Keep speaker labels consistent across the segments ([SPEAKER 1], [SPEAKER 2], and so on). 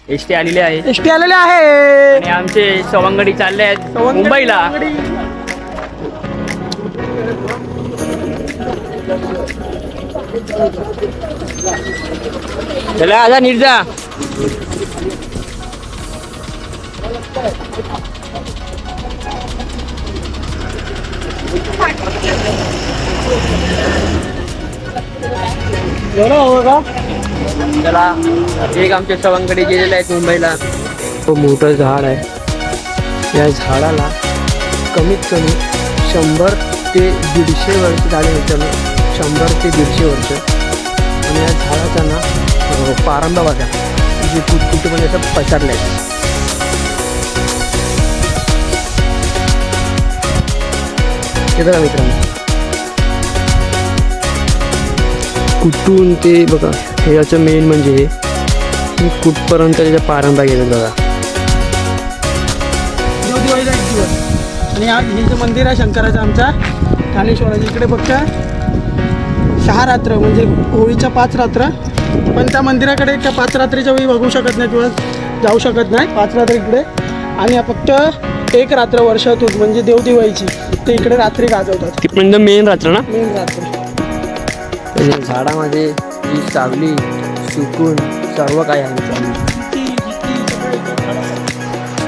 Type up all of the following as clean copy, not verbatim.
[SPEAKER 1] ST आलेली आहे.
[SPEAKER 2] ST आलेले आहे
[SPEAKER 1] आणि आमचे सवंगडी चालले आहेत मुंबईला. चला आता निर्जा. चला एक आमचे सवंगडी गेलेले आहेत मुंबईला. खूप मोठं झाड आहे. या झाडाला कमीत कमी 100 ते 150 वर्ष झाले होते. 100 ते 150 वर्ष. आणि या झाडाचा ना पारंबा बघा जे कुटुंबाने असं पसरलं आहे. हे बघा मित्रांनो कुठून ते बघा. हे याचं मेन म्हणजे कुठपर्यंत त्याचा पारंबा गेला बघा.
[SPEAKER 2] दिवाळीचा एक दिवस. आणि आज हे जे मंदिर आहे शंकराचं आमच्या ठाणेश्वराच्या इकडे फक्त 6 रात्र म्हणजे होळीच्या 5 रात्र. पण त्या मंदिराकडे त्या 5 रात्रीच्या वेळी बघू शकत नाही किंवा जाऊ शकत नाही 5 रात्र इकडे. आणि फक्त 1 रात्र वर्षातून म्हणजे देवदिवाळीची ते इकडे रात्री गाजवतात.
[SPEAKER 1] ती म्हणजे मेन रात्र ना.
[SPEAKER 2] मेन रात्र
[SPEAKER 1] झाडामध्ये जी सावली सुकून सर्व काय आहे मित्रांनो.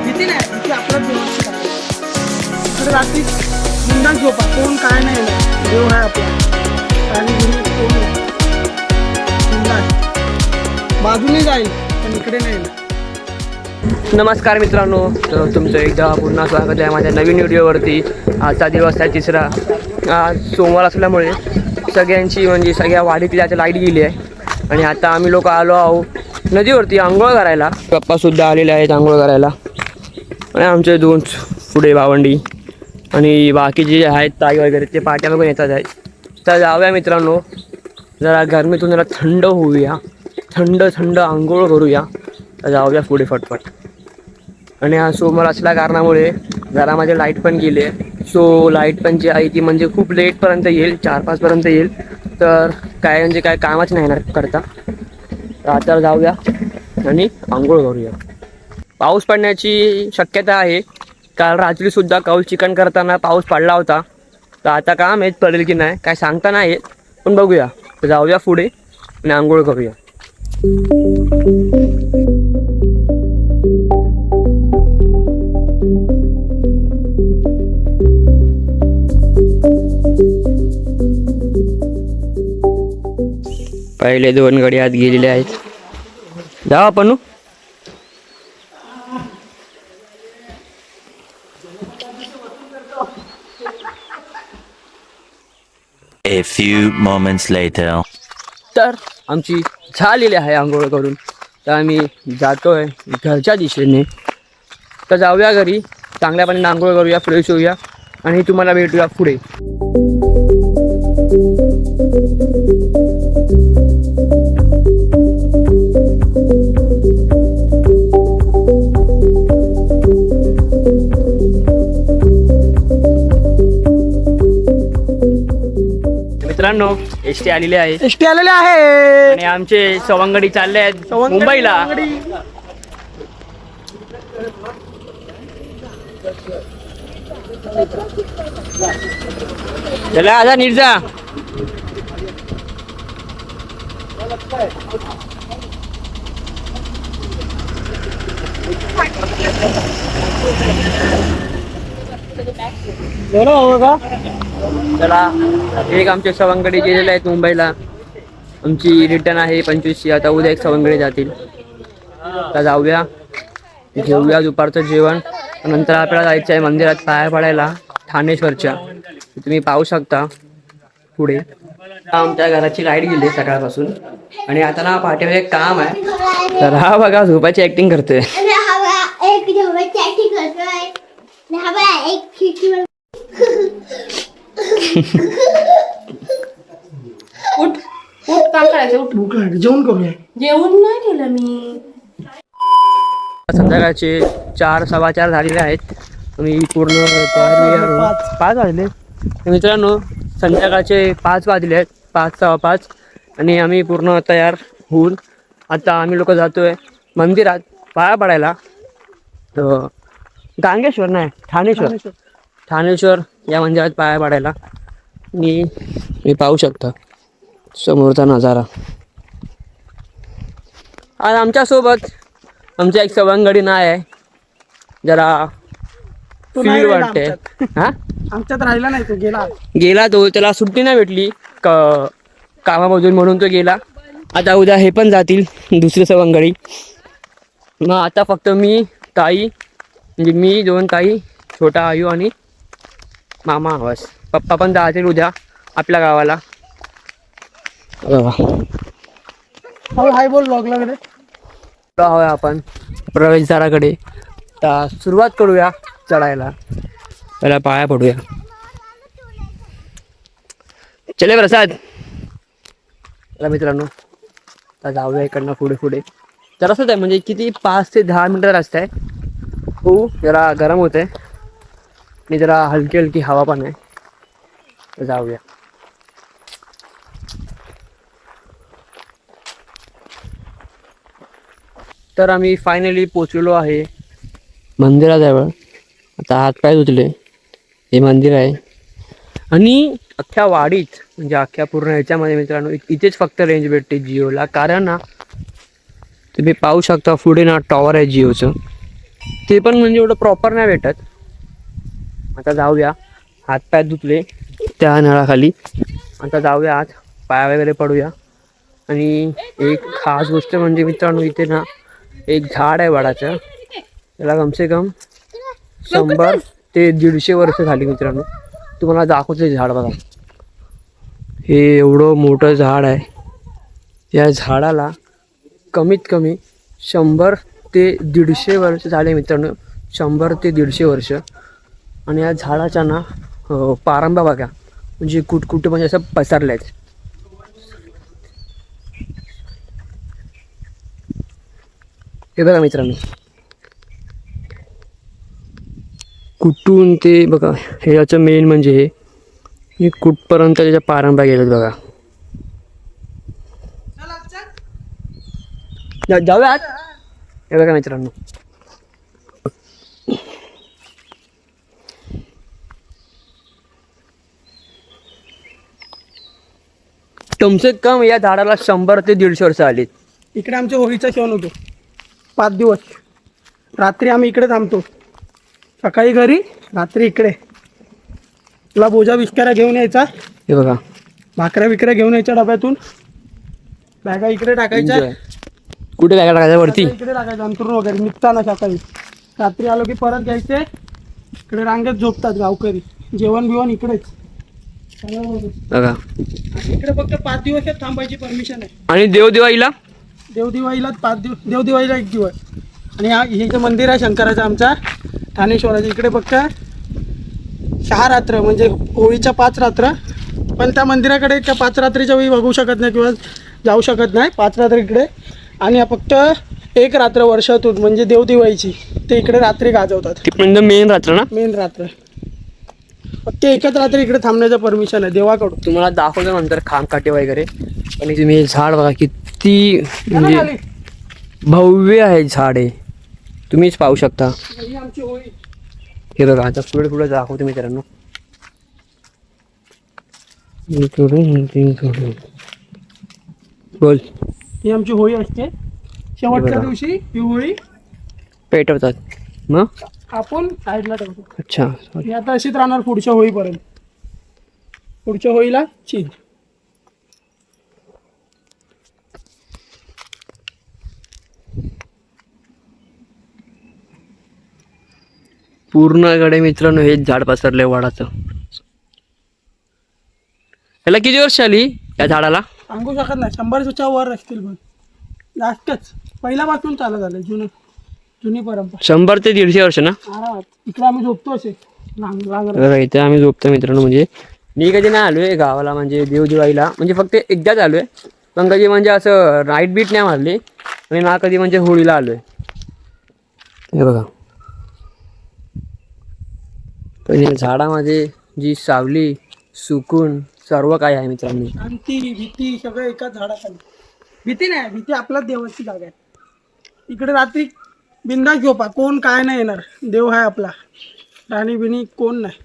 [SPEAKER 2] भीती नाही भीती आपलं व्यवस्थित आहे. तर रात्री बिंदास झोपा. कोण काय नाही येणार. देव आहे आपला आणि गुरु कोण नाही. बिंदास बाजूने जाईल पण इकडे नाही येणार.
[SPEAKER 1] नमस्कार मित्रांनो. तर तुमचं एकदा पुन्हा स्वागत आहे माझ्या नवीन व्हिडिओवरती. आजचा दिवस आहे 3रा. आज सोमवार असल्यामुळे सगळ्यांची म्हणजे सगळ्या वाडीतली आता लाईट गेली आहे. आणि आता आम्ही लोक आलो आहोत नदीवरती आंघोळ करायला. पप्पासुद्धा आलेले आहेत आंघोळ करायला. आणि आमचे 2 पुढे भावंडी आणि बाकीचे जे आहेत ताई वगैरे ते पाट्या बघून येतात आहेत. तर जाऊया मित्रांनो जरा गरमीतून जरा थंड होऊया. थंड थंड आंघोळ करूया. तर जाऊया पुढे फटफट. आणि हा सोमवार असल्या कारणामुळे घरामध्ये लाईट पण गेली आहे. सो लाईट पण जी आहे ती म्हणजे खूप लेटपर्यंत येईल. 4-5 पर्यंत येईल. तर काय म्हणजे काय कामच नाही ना करता. तर आता जाऊया आणि आंघोळ करूया. पाऊस पडण्याची शक्यता आहे. काल रात्रीसुद्धा कौल चिकन करताना पाऊस पडला होता. तर आता काम आहेत पडेल की नाही काय सांगता नाही येत. पण बघूया. तर जाऊया पुढे आणि आंघोळ करूया. पहिले 2 गडी आत गेलेले आहेत. जाऊ आपण.
[SPEAKER 3] A few moments later.
[SPEAKER 1] तर आमची झालेली आहे आंघोळ करून. तर आम्ही जातोय घरच्या दिशेने. तर जाऊया घरी चांगल्यापणे आंघोळ करूया फ्रेश होऊया आणि तुम्हाला भेटूया पुढे. मित्रांनो एसटी आलेली आहे.
[SPEAKER 2] एसटी आलेले आहे
[SPEAKER 1] आणि आमचे सवंगडी चालले आहेत मुंबईला. चला आता निर्जा. चला एक आमचे सवंगडी गेलेले आहेत मुंबईला. आमची रिटर्न आहे 25. आता उद्या एक सवंगडी जातील. तर जाऊया घेऊया दुपारचं जेवण. नंतर आपल्याला जायचं आहे मंदिरात पाया पडायला ठाणेश्वरच्या. तुम्ही पाहू शकता पुढे. आमच्या घराची लाईट गेली सकाळपासून. आणि आता ना पाठीमध्ये एक काम आहे. तर हा बघा झोपाची ऍक्टिंग करतोय.
[SPEAKER 4] उठ उठ काम करायचं. उठ
[SPEAKER 2] भूक लागली. जेवण करूया.
[SPEAKER 4] जेवण नाही केलं मी.
[SPEAKER 1] संध्याकाळचे 4-4:15 झालेले आहेत. मी पूर्ण 5 वाजले. मित्रांनो संध्याकाळचे 5 वाजले आहेत. 5-5:15. आणि आम्ही पूर्ण तयार होऊन आता आम्ही लोक जातोय मंदिरात. पाया पडायला. तर गांगेश्वर नाही, ठाणेश्वर या मंदिरात पाया पडायला. आणि मी पाहू शकता समोरचा नजारा. आज आमच्यासोबत आमच्या एक सवंगडी नाही आहे, जरा
[SPEAKER 2] तो नाही
[SPEAKER 1] फील
[SPEAKER 2] राहिला
[SPEAKER 1] वाटते.
[SPEAKER 2] आमच्यात.
[SPEAKER 1] हा
[SPEAKER 2] आमच्यात राहिला नाही, तो गेला.
[SPEAKER 1] गेला तो, त्याला सुट्टी नाही भेटली कामामधून म्हणून तो गेला. आता उद्या हे पण जातील दुसरे सवंगडी. मग आता फक्त मी, ताई, म्हणजे मी, 2 ताई, छोटा आयू आणि मामा आवाज. पप्पा पण जातील उद्या आपल्या गावाला.
[SPEAKER 2] हाय बोल ब्लॉगला कडे.
[SPEAKER 1] हवं आपण प्रवेशद्वाराकडे. आता सुरुवात करूया चढायला. पहिला पाया पडूया. चले प्रसाद. चला मित्रांनो, आता जाऊया इकडनं पुढे. जरासंच आहे, म्हणजे किती 5 ते 10 मिनिटं रस्ता आहे. हो, जरा गरम होत आहे आणि जरा हलकी हलकी हवा पण आहे. तर जाऊया. तर आम्ही फायनली पोचलेलो आहे मंदिराजवळ. आता हातपाय धुतले. हे मंदिर आहे आणि अख्ख्या वाडीत, म्हणजे अख्ख्या पूर्ण ह्याच्यामध्ये मित्रांनो इथेच फक्त रेंज भेटते जिओला. कारण ना तुम्ही पाहू शकता पुढे ना टॉवर आहे जिओचं. ते पण म्हणजे एवढं प्रॉपर नाही भेटत. आता जाऊया. हातपाय धुतले त्या नळाखाली. आता जाऊया आत, पाया वगैरे पडूया. आणि एक खास गोष्ट म्हणजे मित्रांनो, इथे ना एक झाड आहे वडाचं. त्याला कमसे कम 100 ते 150 वर्ष झाली मित्रांनो. तुम्हाला दाखवते झाड बघा. हे एवढं मोठं झाड आहे. या झाडाला कमीत कमी 100 ते 150 वर्ष झाले मित्रांनो. 100 ते 150 वर्ष. आणि या झाडाच्या ना पारंबा बघा, म्हणजे कुठे म्हणजे असं पसरले आहेत. हे बघा मित्रांनो, कुठून ते बघा. हे याचं मेन म्हणजे हे कुठपर्यंत त्याच्या पारंबा गेलेत बघा. जाऊया आत. हे बघा मित्रांनो, कमसे कम या झाडाला 100 ते 150 वर्ष आलीत.
[SPEAKER 2] इकडे आमच्या होळीचा सण होतो 5 दिवस. रात्री आम्ही इकडे थांबतो. सकाळी घरी, रात्री इकडे. तुला बोजा बिस्कारा घेऊन यायचा.
[SPEAKER 1] हे बघा,
[SPEAKER 2] भाकऱ्या बिकऱ्या घेऊन यायच्या डब्यातून. बॅगा इकडे टाकायच्या.
[SPEAKER 1] Enjoy. कुठे बॅगा टाकायच्या वरती.
[SPEAKER 2] इकडे टाकायचं अंतरून वगैरे निघताना सकाळी. रात्री आलो की परत घ्यायचे. इकडे रांगेत झोपतात गावकरी. जेवण बिवण इकडेच.
[SPEAKER 1] बघा.
[SPEAKER 2] इकडे फक्त 5 दिवस थांबायची परमिशन आहे.
[SPEAKER 1] आणि देवदिवाळीला
[SPEAKER 2] देवदिवाळीला 5 दिवस, देवदिवाळीला 1 दिवस. आणि हे जे मंदिर आहे शंकराचं आमचा ठाणेश्वराचं, इकडे फक्त 6 रात्र, म्हणजे होळीच्या 5 रात्र. पण त्या मंदिराकडे त्या 5 रात्रीच्या वेळी बघू शकत नाही किंवा जाऊ शकत नाही. 5 रात्र इकडे. आणि फक्त 1 रात्र वर्षातून, म्हणजे देवदिवाळीची, ते इकडे रात्री गाजवतात.
[SPEAKER 1] ती म्हणजे मेन रात्र ना.
[SPEAKER 2] मेन रात्र. फक्त एकच रात्री इकडे थांबण्याचं परमिशन आहे देवाकडून.
[SPEAKER 1] तुम्हाला दाखवतो नंतर खामकाठी वगैरे. आणि तुम्ही हे झाड बघा किती म्हणजे भव्य आहे झाड आहे. तुम्हीच पाहू शकता.
[SPEAKER 2] ही आमची होळी.
[SPEAKER 1] हे बघा, आता पुढे दाखवतो मित्रांनो. बोल.
[SPEAKER 2] ही आमची होळी असते. शेवटच्या
[SPEAKER 1] बघा.
[SPEAKER 2] दिवशी ही होळी
[SPEAKER 1] पेटवतात मग.
[SPEAKER 2] आपण साईडला ठेवतो.
[SPEAKER 1] अच्छा,
[SPEAKER 2] ही आता अशीच राहणार पुढच्या होळीपर्यंत. पुढच्या होळीला चीज.
[SPEAKER 1] पूर्णकडे मित्रांनो हेच झाड पसरले वडाचं. याला किती वर्ष आली या झाडाला.
[SPEAKER 2] सांगू शकत नाही. 100च्या वर असतील पण जास्तच. पहिल्यापासून चालत आलं. जुनी परंपरा.
[SPEAKER 1] 100 ते 150 वर्ष ना.
[SPEAKER 2] आरामात. इकडे आम्ही झोपतो असे लांग.
[SPEAKER 1] बघा, इथे आम्ही झोपतो मित्रांनो. म्हणजे मी कधी नाही आलोय गावाला, म्हणजे देवदिवाळीला म्हणजे फक्त एकदाच आलोय. पण कधी म्हणजे असं नाईट बीट नाही मारली. आणि ना कधी म्हणजे होळीला आलोय. हे बघा, पण या झाडामध्ये जी सावली, सुकून सर्व काय आहे मित्रांनो.
[SPEAKER 2] शांती, भीती सगळं एकाच झाडाखाली. भीती नाही, भीती आपल्याच देवाची जागा आहे. इकडे रात्री बिंदास झोपा, कोण काय नाही येणार, देव आहे आपला, राणी बिनी कोण नाही,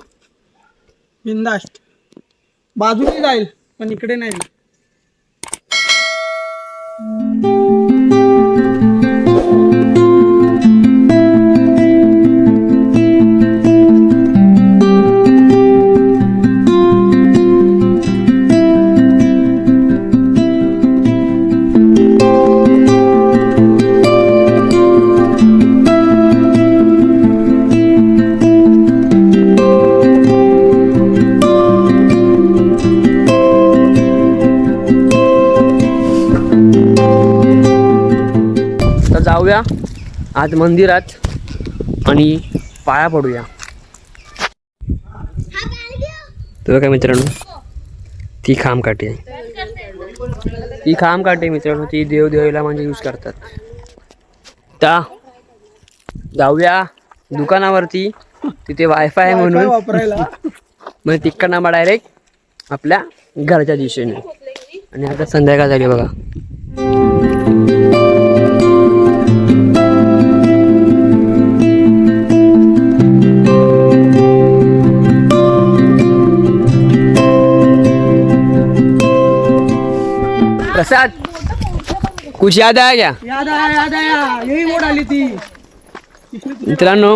[SPEAKER 2] बिंदास. बाजूने जाईल पण इकडे नाही.
[SPEAKER 1] जाऊया आज मंदिरात आणि पाया पडूया. तुला काय मित्रांनो, ती खामकाठी आहे, ती खामकाठी मित्रांनो, ती देवदेवीला म्हणजे यूज करतात. त्या जाऊया दुकानावरती, तिथे वायफाय आहे म्हणून
[SPEAKER 2] वापरायला.
[SPEAKER 1] मग तिकडनं मग डायरेक्ट आपल्या घरच्या दिशेने. आणि आता संध्याकाळ झाली बघा. प्रसाद कुछ याद आहे क्या?
[SPEAKER 2] याद आया यही मोड आली ती.
[SPEAKER 1] मित्रांनो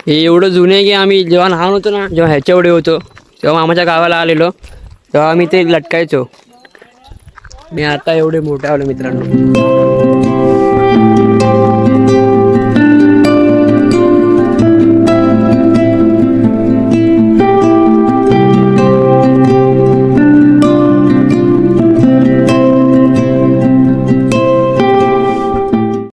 [SPEAKER 1] हे एवढं जुने आहे की आम्ही जेव्हा लहान होतो ना, जेव्हा ह्याच्या एवढे होतो तेव्हा मामाच्या गावाला आलेलो तेव्हा आम्ही ते लटकायचो. मी आता एवढे मोठे आलो मित्रांनो.